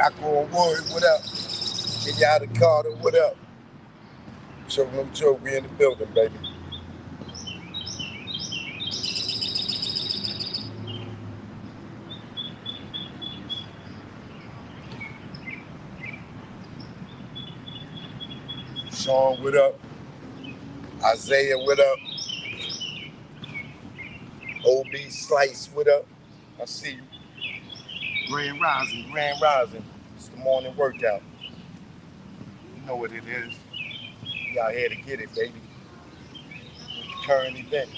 Knock on wood, what up? Kenyatta Carter, what up? Show no joke, we in the building, baby. Sean, what up? Isaiah, what up? OB Slice, what up? I see you. Grand Rising, Grand Rising. It's the morning workout. You know what it is. We out here to get it, baby. With the current event.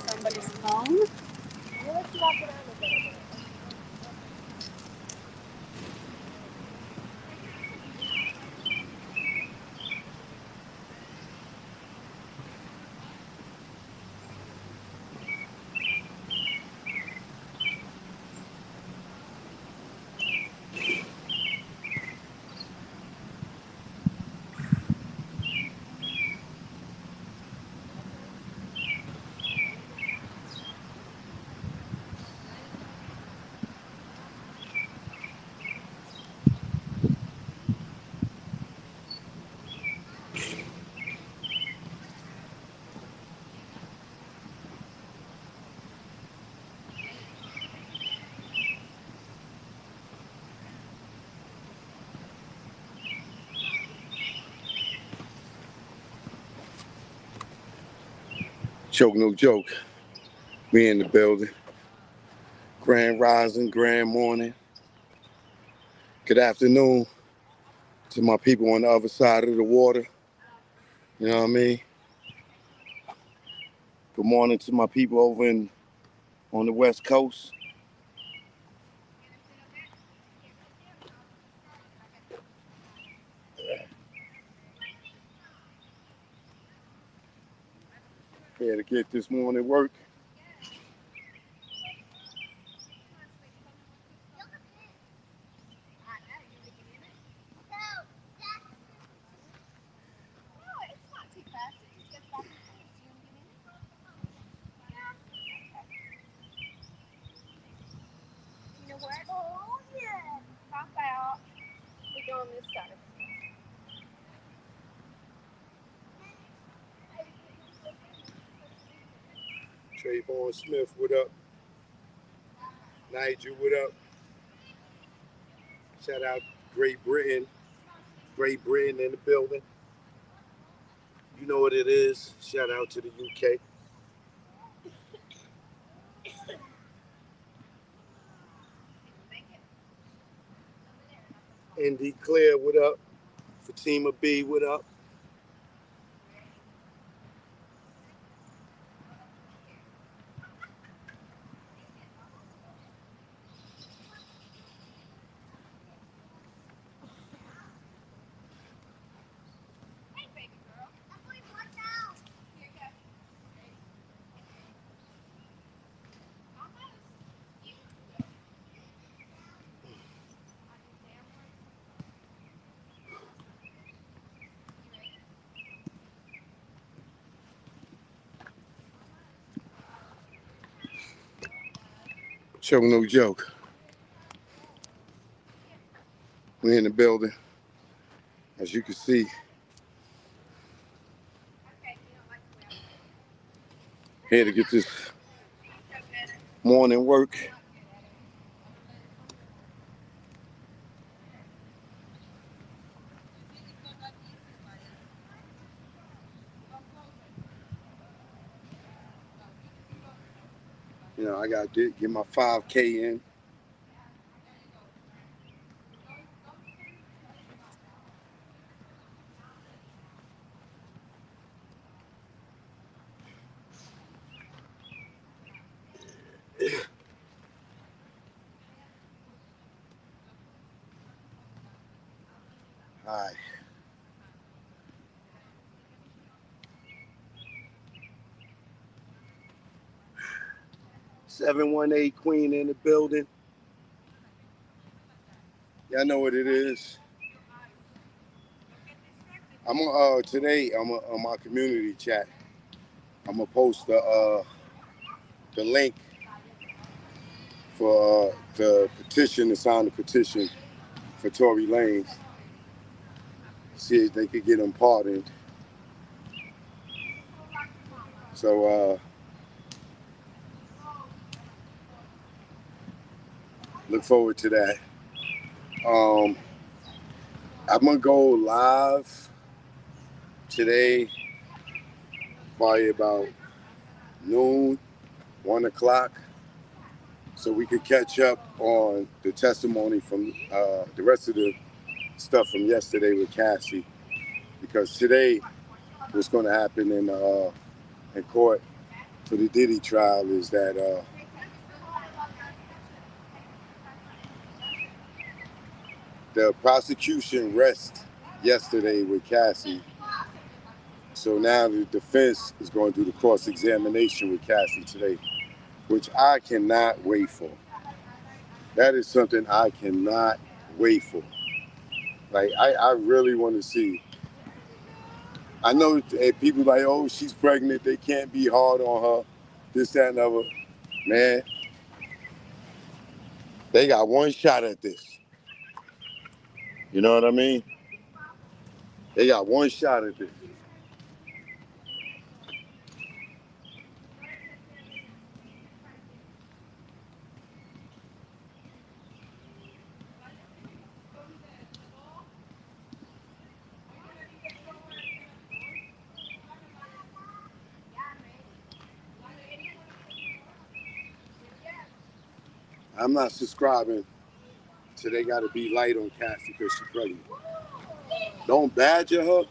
Somebody's phone. Joke, no joke. We in the building. Grand Rising, Grand Morning. Good afternoon to my people on the other side of the water. You know what I mean? Good morning to my people over on the West Coast. Here to get this morning work. Trayvon Smith, what up? Nigel, what up? Shout out Great Britain. Great Britain in the building. You know what it is. Shout out to the UK. Indy Clear, what up? Fatima B, what up? Show no joke. We in the building. As you can see, here to get this morning work. You know, I got to get my 5K in. All right. 718 Queen in the building. Y'all know what it is. Today on my community chat. I'm gonna post the link for the petition to sign the petition for Tory Lanez. See if they could get him pardoned. So look forward to that. Um, I'm gonna go live today, probably about noon, 1 o'clock, so we could catch up on the testimony from the rest of the stuff from yesterday with Cassie, because today what's going to happen in court for the Diddy trial is that the prosecution rested yesterday with Cassie. So now the defense is going to do the cross-examination with Cassie today, which I cannot wait for. That is something I cannot wait for. Like, I really want to see. I know people like, oh, she's pregnant. They can't be hard on her. This, that, and other. Man, they got one shot at this. You know what I mean? They got one shot at this. I'm not subscribing to they got to be light on Cassie because she's pregnant. Don't badger her,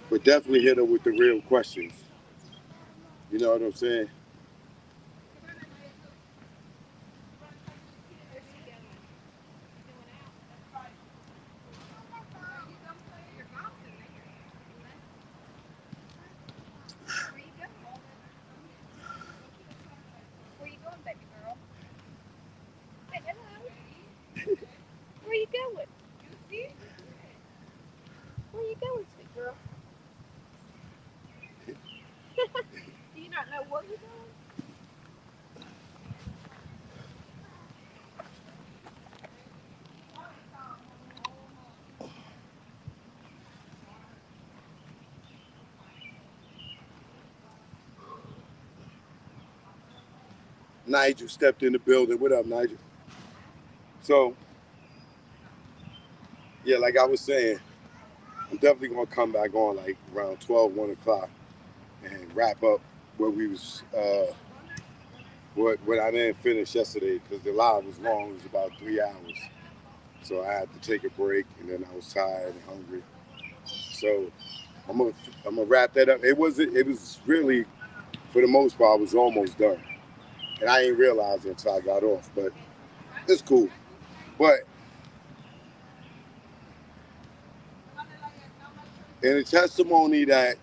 but definitely hit her with the real questions. You know what I'm saying? Where you going, baby girl? Say hello. Where you going? Where you going, sweet girl? Do you not know where you're going? Nigel stepped in the building. What up, Nigel? So, yeah, like I was saying, I'm definitely going to come back on like around 12, 1 o'clock and wrap up what we was, what I didn't finish yesterday because the live was long. It was about 3 hours. So I had to take a break, and then I was tired and hungry. So I'm gonna wrap that up. It was really, for the most part, I was almost done, and I didn't realize it until I got off. But it's cool. But in the testimony that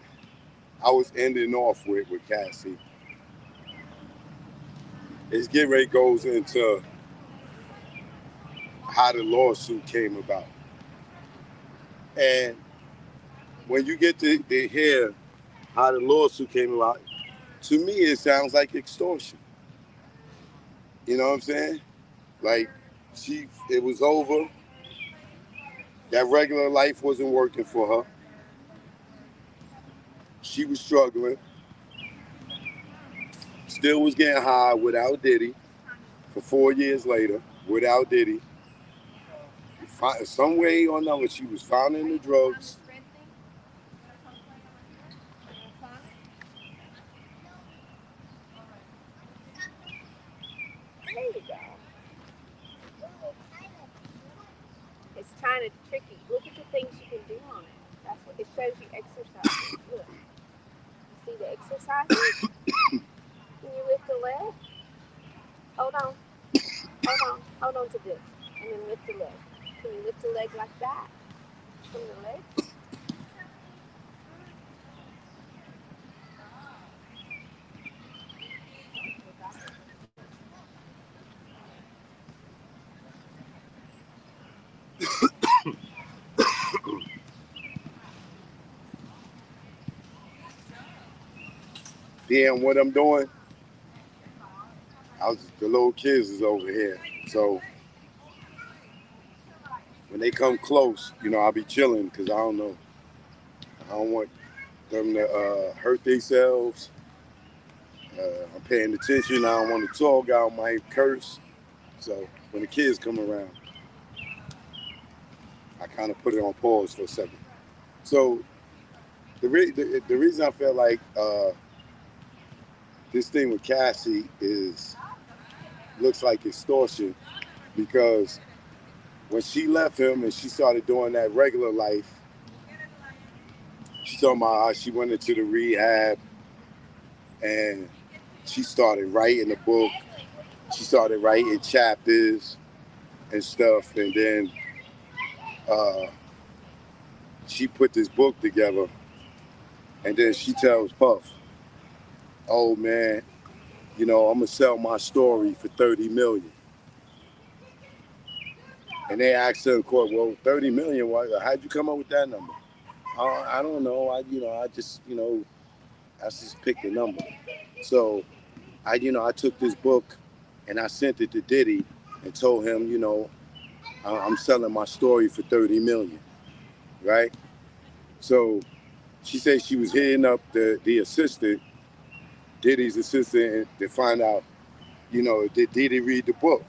I was ending off with Cassie, it's getting ready goes into how the lawsuit came about, and when you get to hear how the lawsuit came about, to me it sounds like extortion. You know what I'm saying? Like, it was over. That regular life wasn't working for her. She was struggling. Still was getting high without Diddy for 4 years later, without Diddy. Some way or another, she was finding the drugs. There you go. It's kind of tricky. Look at the things you can do on it. That's what it shows you exercises. Look. You see the exercises? Can you lift a leg? Hold on. Hold on. Hold on to this. And then lift the leg. Can you lift the leg like that? from the legs. Then what I'm doing, the little kids is over here. So when they come close, I'll be chilling because I don't know. I don't want them to hurt themselves. I'm paying attention. I don't want to talk. I might curse. So when the kids come around, I kind of put it on pause for a second. So the reason I feel like this thing with Cassie looks like extortion because when she left him and she started doing that regular life, she talking about how she went into the rehab and she started writing a book. She started writing chapters and stuff, and then she put this book together, and then she tells Puff, "Oh man, I'm gonna sell my story for 30 million." And they asked her in court, "Well, 30 million? How'd you come up with that number?" I don't know. I just picked a number. So I took this book and I sent it to Diddy and told him, I'm selling my story for 30 million, right? So she said she was hitting up the assistant, Diddy's assistant, to find out, did Diddy read the book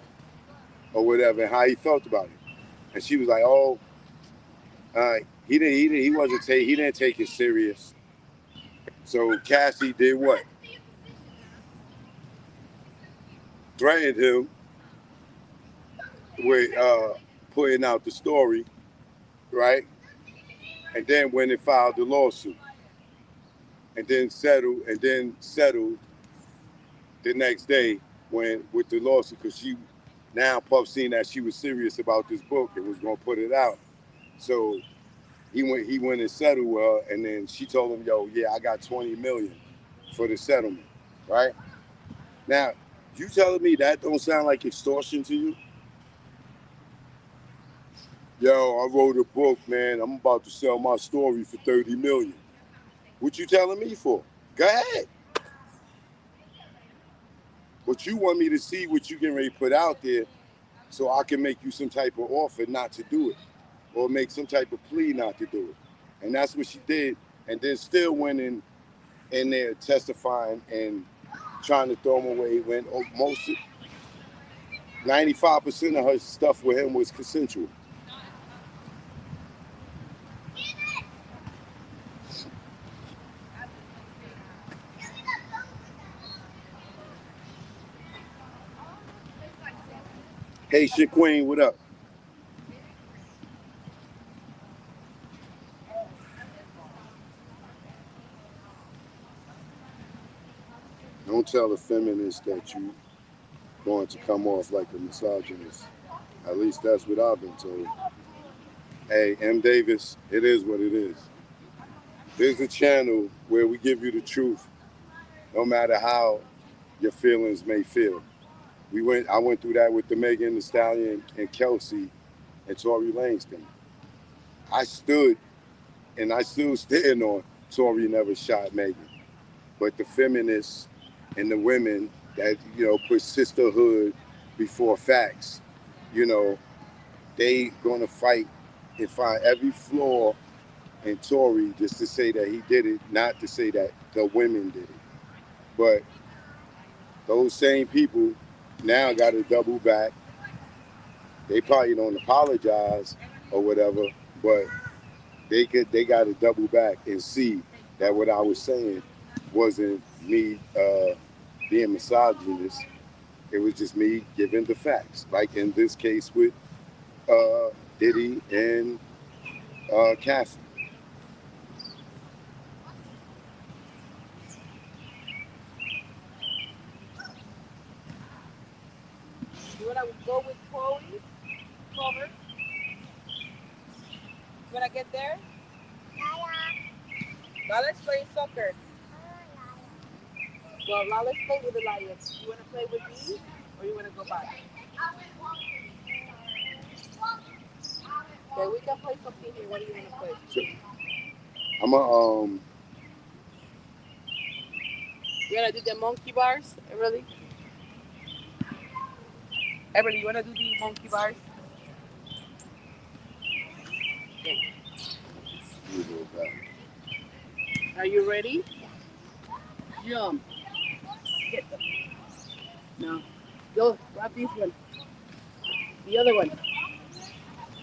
or whatever, and how he felt about it. And she was like, "Oh, he didn't take it serious." So Cassie did what? Threatened him with putting out the story, right? And then when they filed the lawsuit, and then settled the next day when with the lawsuit, because now Puff seen that she was serious about this book and was gonna put it out. So he went and settled with her, and then she told him, "Yo, yeah, I got 20 million for the settlement," right? Now, you telling me that don't sound like extortion to you? Yo, I wrote a book, man. I'm about to sell my story for 30 million. What you telling me for? Go ahead. But you want me to see what you getting ready to put out there so I can make you some type of offer not to do it or make some type of plea not to do it. And that's what she did. And then still went in there testifying and trying to throw him away when most 95% of her stuff with him was consensual. Hey, shit queen, what up? Don't tell the feminists that you going to come off like a misogynist. At least that's what I've been told. Hey, M. Davis, it is what it is. There's a channel where we give you the truth, no matter how your feelings may feel. I went through that with the Megan Thee Stallion and Kelsey and Tory Lanez thing. I stood and I still stand on Tory never shot Megan. But the feminists and the women that, put sisterhood before facts, you know, they gonna fight and find every flaw in Tory just to say that he did it, not to say that the women did it. But those same people now got to double back. They probably don't apologize or whatever, but they got to double back and see that what I was saying wasn't me being misogynist. It was just me giving the facts, like in this case with Diddy and Cassie. You wanna go with Chloe? Cover? You wanna get there? Lala's playing soccer. Well, Lala's playing with the Lions. You want to play with me, or you want to go back? Okay, we can play something here. What do you want to play? I'm a You want to do the monkey bars, Everly? Everly, you want to do the monkey bars? Okay. Let me go back. Are you ready? Jump. Get them. No. Go. Grab this one. The other one.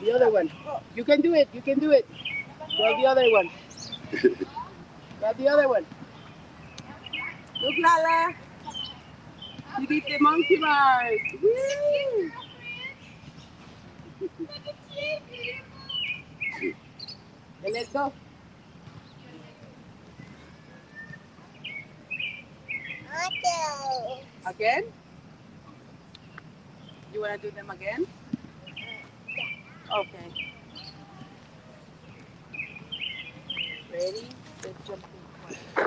The other one. You can do it. You can do it. Grab the other one. Grab the other one. Look, Lala. You did the monkey bars. Woo! And let's go. Again? You want to do them again? Okay. Ready? Let's jump in.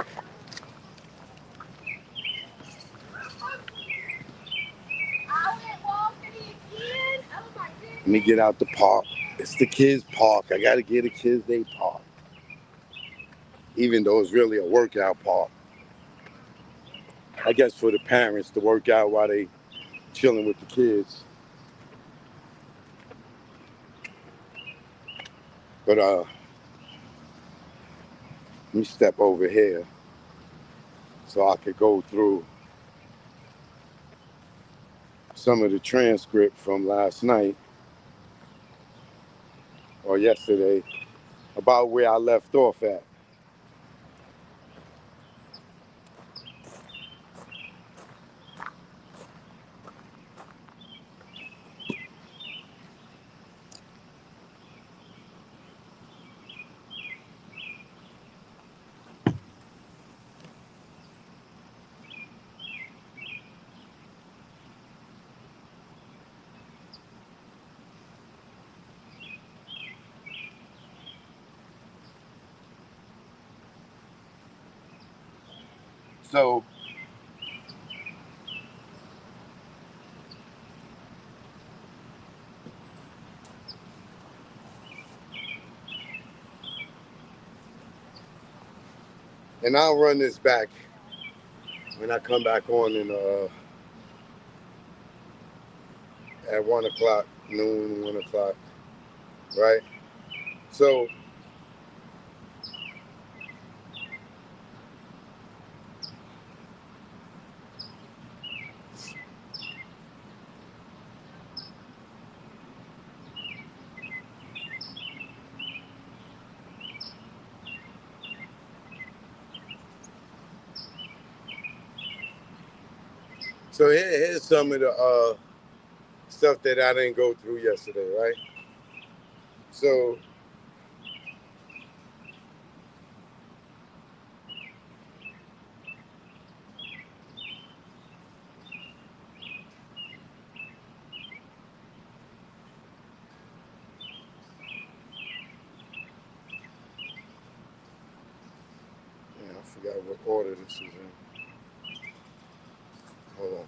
Let me get out the park. It's the kids' park. I gotta get a kids' day park. Even though it's really a workout park. I guess for the parents to work out while they chilling with the kids. But let me step over here so I could go through some of the transcript from last night or yesterday about where I left off at. So and I'll run this back when I come back on in at 1 o'clock, noon, 1 o'clock, right? So here's some of the stuff that I didn't go through yesterday, right? So I forgot what order this is in. Hold on.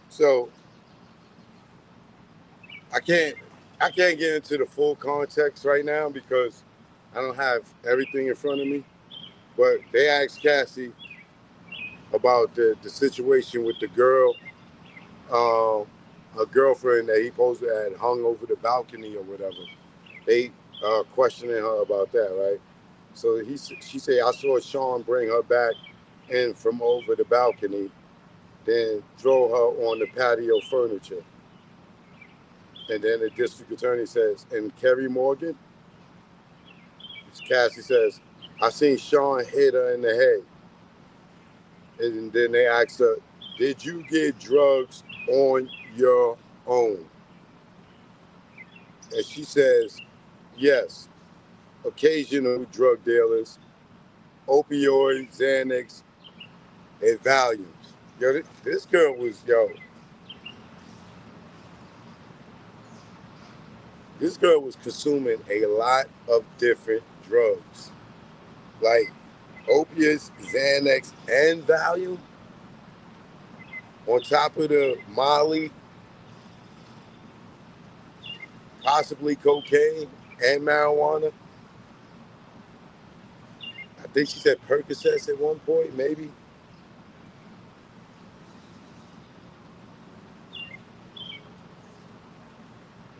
So I can't get into the full context right now because I don't have everything in front of me. But they asked Cassie about the situation with the girl, her girlfriend that he supposed to had hung over the balcony or whatever. They questioning her about that, right? So she said, I saw Sean bring her back in from over the balcony, then throw her on the patio furniture. And then the district attorney says, and Kerry Morgan? Cassie says, I seen Sean hit her in the head. And then they asked her, did you get drugs on your own? And she says, yes, occasional drug dealers, opioids, Xanax, and Valiums. Yo, this girl was, this girl was consuming a lot of different drugs, like opiates, Xanax, and Valium, on top of the Molly, possibly cocaine and marijuana. I think she said Percocets at one point, maybe.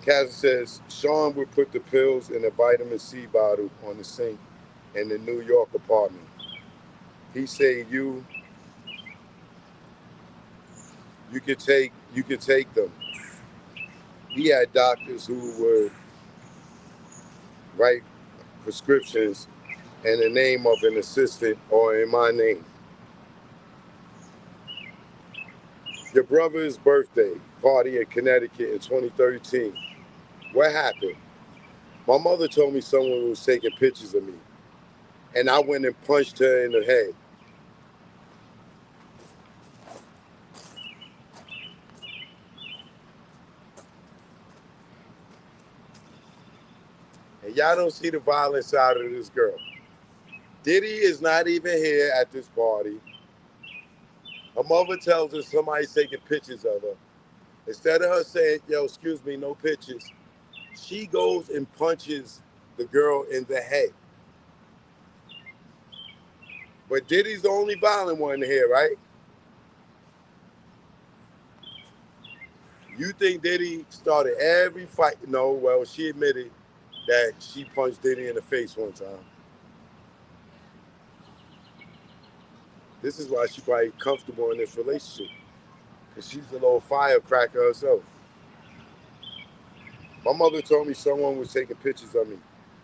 Cassie says Sean would put the pills in a vitamin C bottle on the sink in the New York apartment. He said you could take them. He had doctors who would write prescriptions in the name of an assistant or in my name. Your brother's birthday party in Connecticut in 2013. What happened? My mother told me someone was taking pictures of me, and I went and punched her in the head. And y'all don't see the violent side of this girl. Diddy is not even here at this party. Her mother tells her somebody's taking pictures of her. Instead of her saying, yo, excuse me, no pictures, she goes and punches the girl in the head. But Diddy's the only violent one here, right? You think Diddy started every fight? No, well, she admitted that she punched Diddy in the face one time. This is why she's probably comfortable in this relationship. Because she's a little firecracker herself. My mother told me someone was taking pictures of me,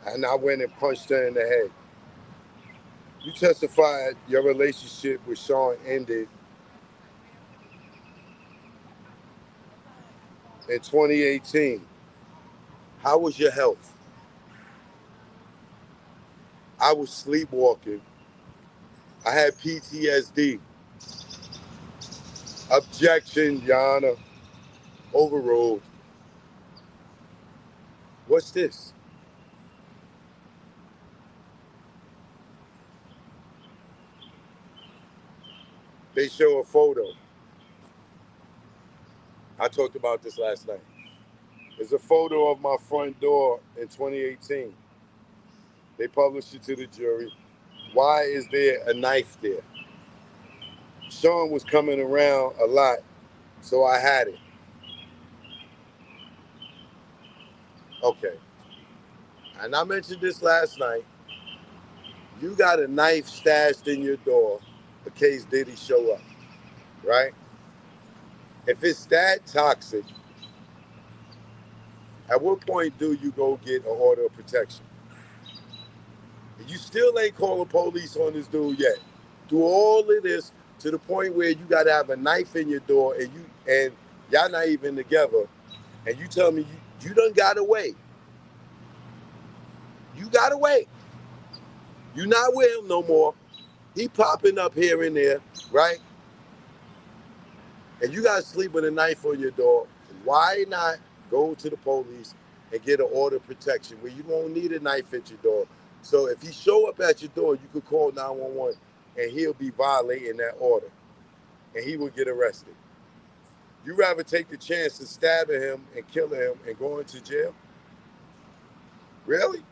and I went and punched her in the head. You testified your relationship with Sean ended in 2018. How was your health? I was sleepwalking. I had PTSD. Objection, Your Honor. Overruled. What's this? They show a photo. I talked about this last night. There's a photo of my front door in 2018. They published it to the jury. Why is there a knife there? Sean was coming around a lot, so I had it. Okay. And I mentioned this last night. You got a knife stashed in your door in case Diddy show up, right? If it's that toxic, at what point do you go get an order of protection? You still ain't calling police on this dude yet. Do all of this to the point where you got to have a knife in your door and y'all not even together, and you tell me you done got away. You got away. You not with him no more. He popping up here and there, right? And you got to sleep with a knife on your door. Why not go to the police and get an order of protection where you won't need a knife at your door? So if he show up at your door, you could call 911 and he'll be violating that order and he will get arrested. You rather take the chance of stabbing him and killing him and going to jail? Really?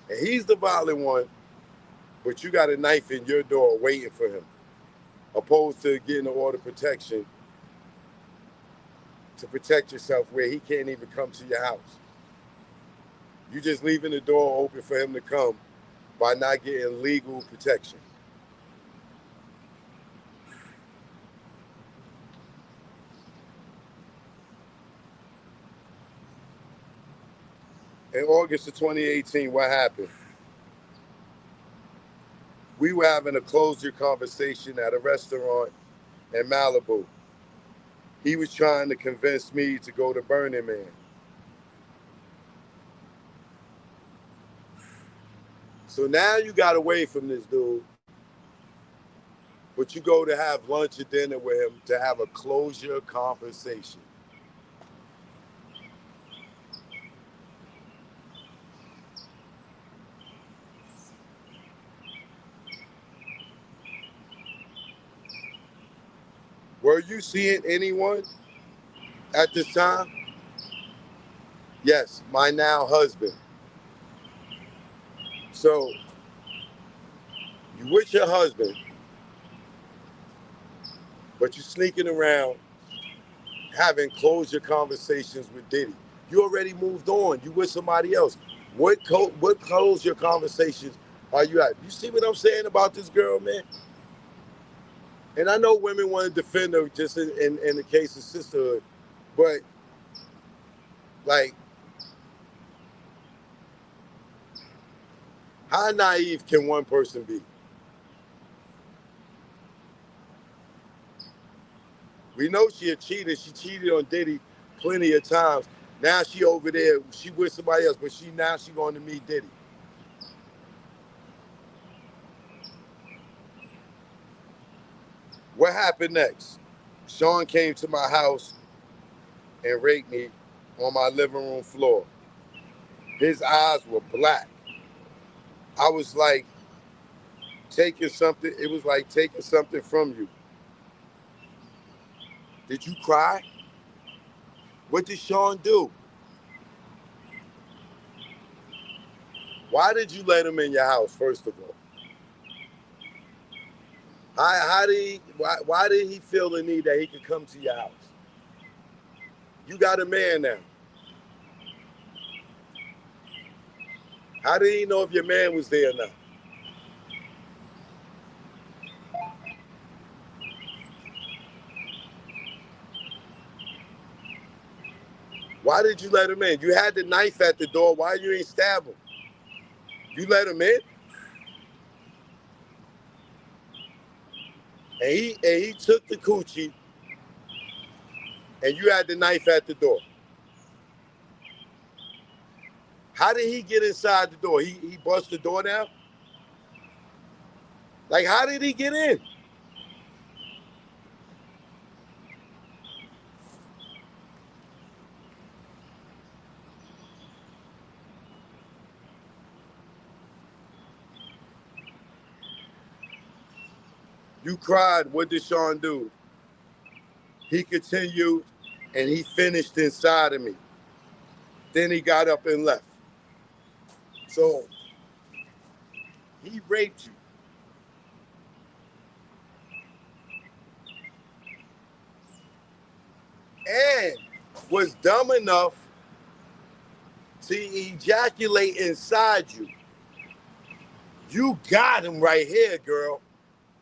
And he's the violent one, but you got a knife in your door waiting for him, opposed to getting an order of protection to protect yourself where he can't even come to your house. You just leaving the door open for him to come by not getting legal protection. In August of 2018, what happened? We were having a closure conversation at a restaurant in Malibu. He was trying to convince me to go to Burning Man. So now you got away from this dude, but you go to have lunch or dinner with him to have a closure conversation. Were you seeing anyone at this time? Yes, my now husband. So you with your husband, but you're sneaking around having closure conversations with Diddy. You already moved on. You with somebody else. What closure conversations are you at? You see what I'm saying about this girl, man? And I know women want to defend her just in the case of sisterhood, but like, how naive can one person be? We know she a cheater. She cheated on Diddy plenty of times. Now she over there. She with somebody else, but she going to meet Diddy. What happened next? Sean came to my house and raped me on my living room floor. His eyes were black. I was like taking something. It was like taking something from you. Did you cry? What did Sean do? Why did you let him in your house, first of all? Why did he feel the need that he could come to your house? You got a man now. How did he know if your man was there or not? Why did you let him in? You had the knife at the door. Why you ain't stab him? You let him in, and he took the coochie, and you had the knife at the door. How did he get inside the door? He bust the door down? Like, how did he get in? You cried. What did Sean do? He continued, and he finished inside of me. Then he got up and left. So he raped you. And was dumb enough to ejaculate inside you. You got him right here, girl.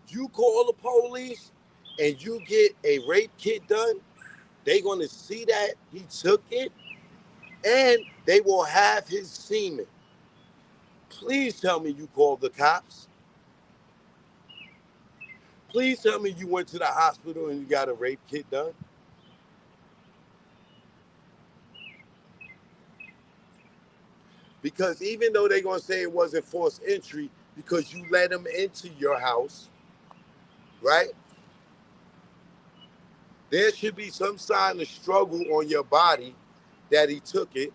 You call the police and you get a rape kit done, they gonna see that he took it and they will have his semen. Please tell me you called the cops. Please tell me you went to the hospital and you got a rape kit done. Because even though they're gonna say it wasn't forced entry because you let him into your house, right? There should be some sign of struggle on your body that he took it,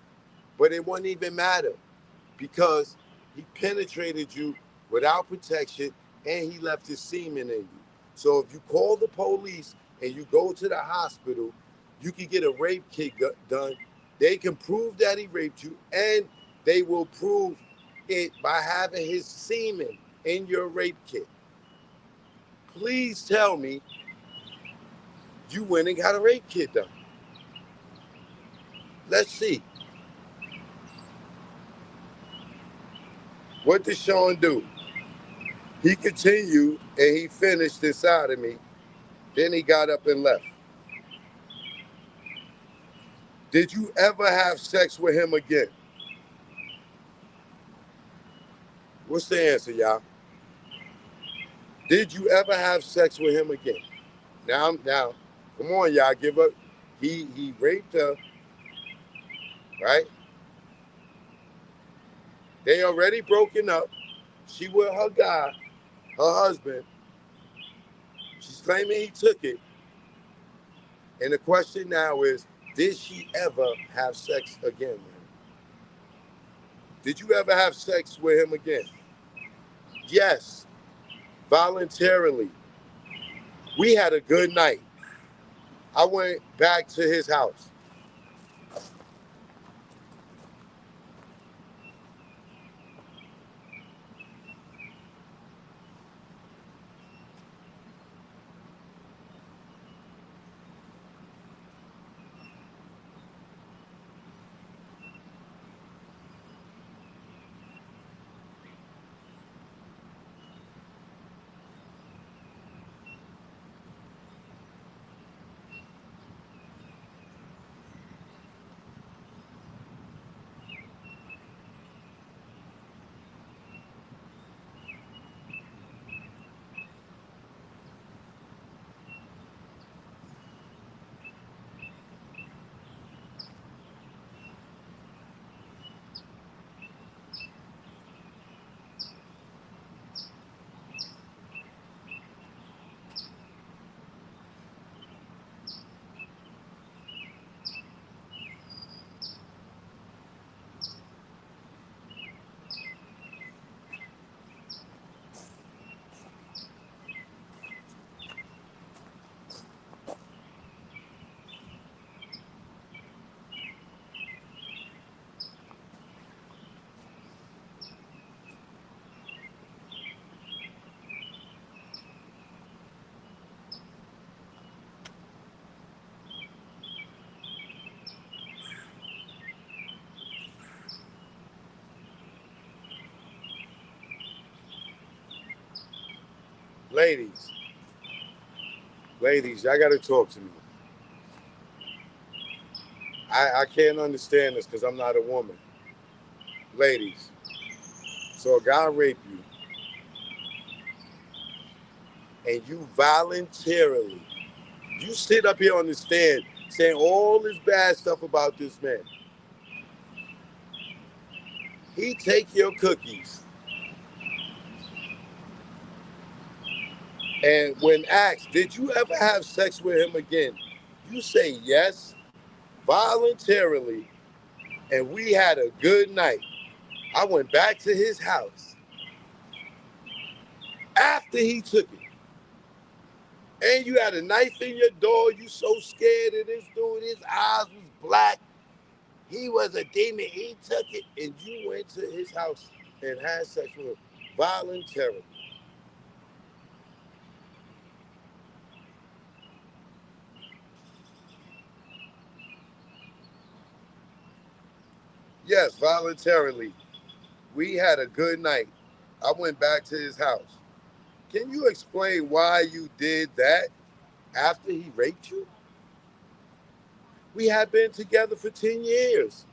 but it wouldn't even matter because he penetrated you without protection and he left his semen in you. So if you call the police and you go to the hospital, you can get a rape kit done. They can prove that he raped you and they will prove it by having his semen in your rape kit. Please tell me you went and got a rape kit done. Let's see. What did Sean do? He continued and he finished inside of me. Then he got up and left. Did you ever have sex with him again? What's the answer, y'all? Did you ever have sex with him again? Now, come on, y'all, give up. He raped her, right? They already broken up. She with her guy, her husband. She's claiming he took it. And the question now is, did she ever have sex again with him? Did you ever have sex with him again? Yes, voluntarily. We had a good night. I went back to his house. Ladies, y'all gotta talk to me. I can't understand this because I'm not a woman. Ladies, so a guy raped you and you voluntarily, you sit up here on the stand saying all this bad stuff about this man. He take your cookies. And when asked, did you ever have sex with him again? You say yes, voluntarily, and we had a good night. I went back to his house after he took it. And you had a knife in your door. You so scared of this dude. His eyes was black. He was a demon. He took it. And you went to his house and had sex with him voluntarily. Yes, voluntarily. We had a good night. I went back to his house. Can you explain why you did that after he raped you? We had been together for 10 years.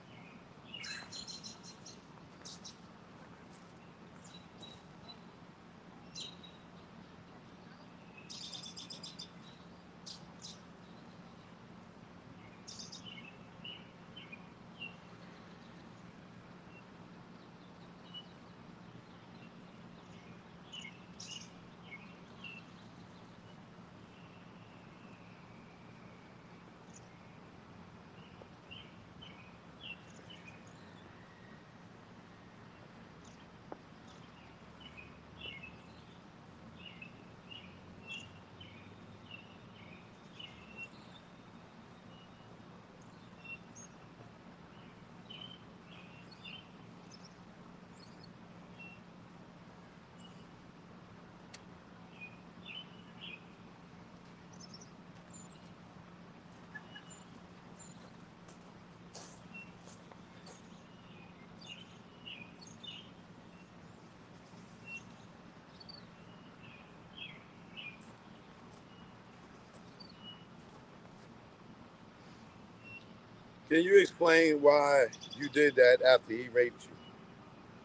Can you explain why you did that after he raped you?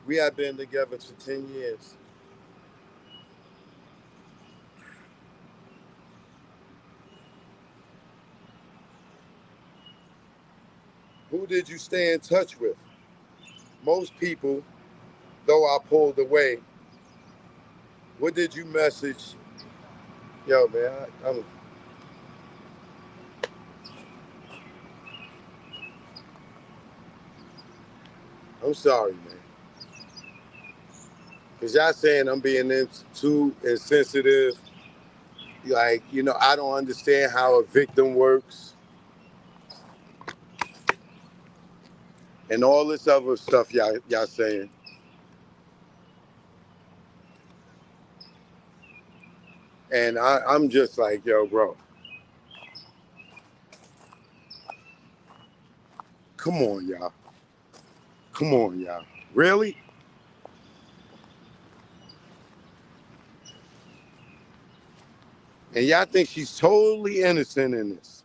We have been together for 10 years. Who did you stay in touch with? Most people, though I pulled away, what did you message? Yo, man, I'm sorry, man. Because y'all saying I'm being too insensitive. Like, I don't understand how a victim works and all this other stuff y'all saying. And I'm just like, yo, bro, come on, y'all. Come on, y'all. Really? And y'all think she's totally innocent in this.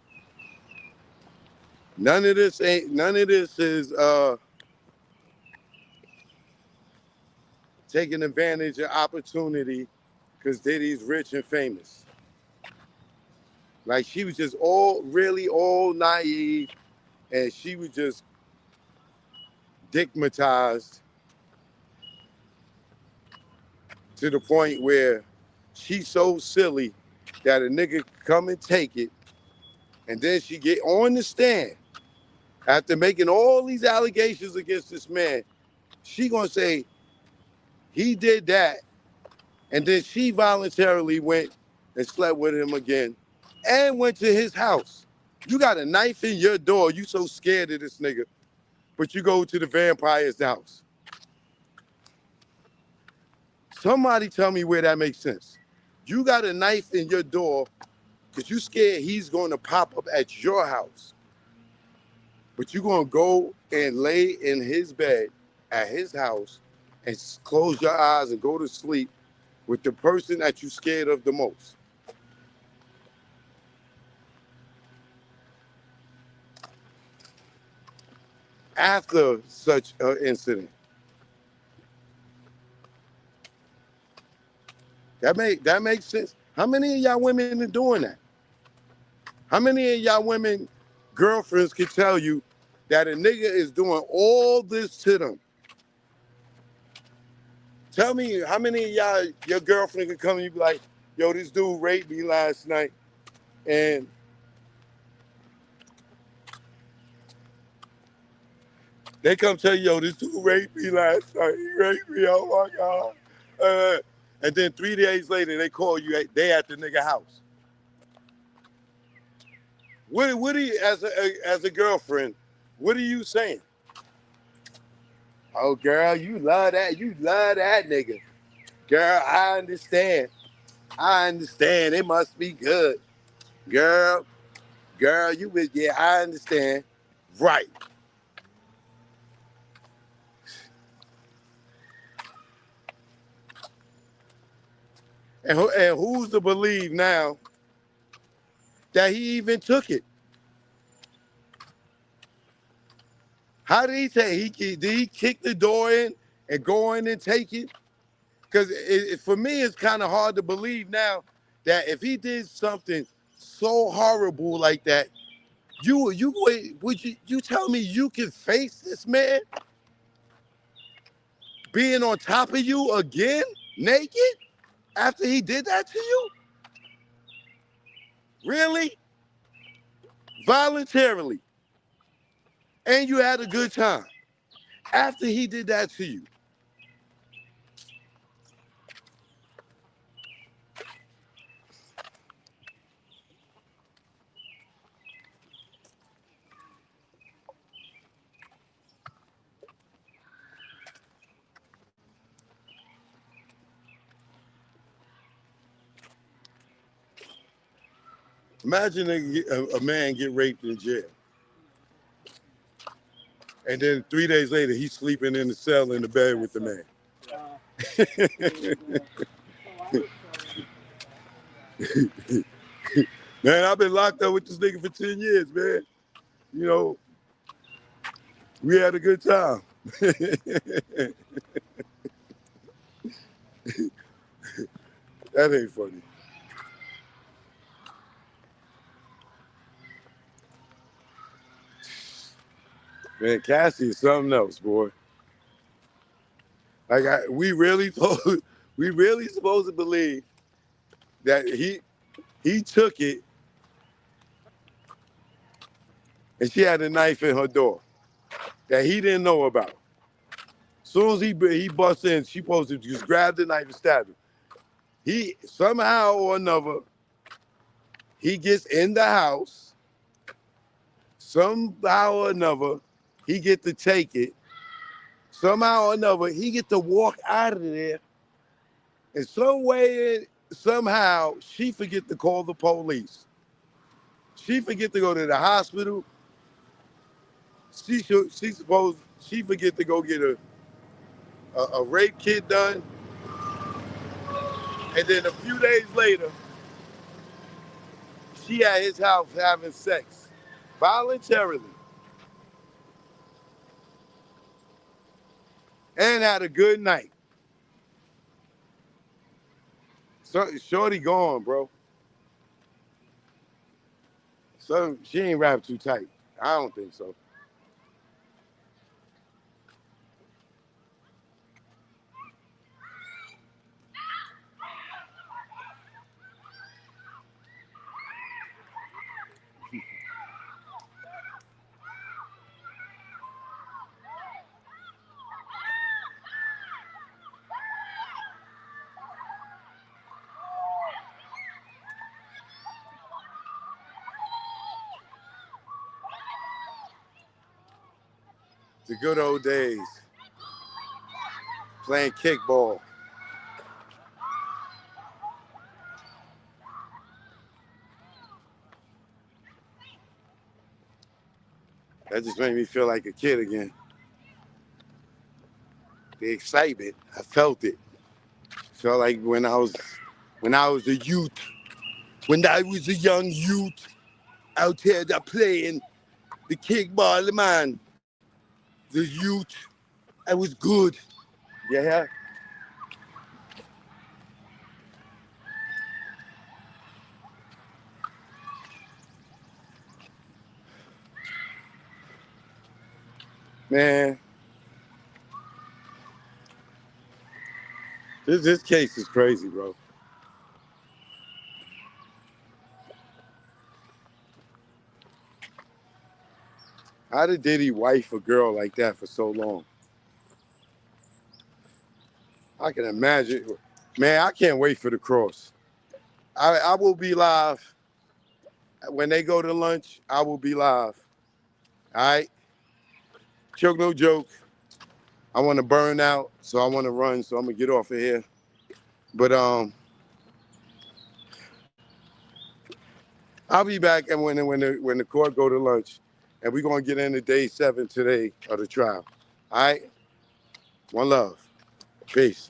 None of this is taking advantage of opportunity because Diddy's rich and famous. Like she was just all naive, and she was just digmatized to the point where she's so silly that a nigga come and take it, and then she get on the stand after making all these allegations against this man. She gonna say he did that, and then she voluntarily went and slept with him again and went to his house. You got a knife in your door. You so scared of this nigga, but you go to the vampire's house. Somebody tell me where that makes sense. You got a knife in your door because you scared he's going to pop up at your house. But you're going to go and lay in his bed at his house and close your eyes and go to sleep with the person that you scared of the most. After such an incident. That makes sense. How many of y'all women are doing that? How many of y'all women girlfriends can tell you that a nigga is doing all this to them? Tell me how many of y'all, your girlfriend can come and you be like, yo, this dude raped me last night. And they come tell you, yo, this dude raped me last night. He raped me, oh my God. And then 3 days later, they call you, they at the nigga house. What are you, as a girlfriend, what are you saying? Oh, girl, you love that. You love that nigga. Girl, I understand. I understand. It must be good. Girl, you would, yeah, I understand. Right. And who's to believe now that he even took it? How did he take it? Did he kick the door in and go in and take it? Because for me, it's kind of hard to believe now that if he did something so horrible like that, would you tell me you can face this man being on top of you again, naked, after he did that to you? Really? Voluntarily. And you had a good time after he did that to you. Imagine a man get raped in jail. And then 3 days later, he's sleeping in the cell in the bed with the man. Man, I've been locked up with this nigga for 10 years, man. You know, we had a good time. That ain't funny. Man, Cassie is something else, boy. Like we really supposed to believe that he took it and she had a knife in her door that he didn't know about. As soon as he busts in, she supposed to just grab the knife and stab him. He somehow or another he gets in the house. Somehow or another he get to take it. Somehow or another he get to walk out of there. In some way, somehow she forget to call the police. She forget to go to the hospital. She forget to go get a rape kit done, and then a few days later, she at his house having sex voluntarily and had a good night. So shorty gone, bro. So she ain't wrapped too tight. I don't think so. The good old days, playing kickball. That just made me feel like a kid again. The excitement, I felt it. Felt like when I was a youth, when I was a young youth out here that playing the kickball, man. The youth, I was good. Yeah, man. This case is crazy, bro. How did he wife a girl like that for so long? I can imagine. Man, I can't wait for the cross. I will be live. When they go to lunch, I will be live. All right? Joke, no joke. I want to burn out, so I want to run, so I'm going to get off of here. But I'll be back and when the court go to lunch, and we're going to get into day 7 today of the trial. All right? One love. Peace.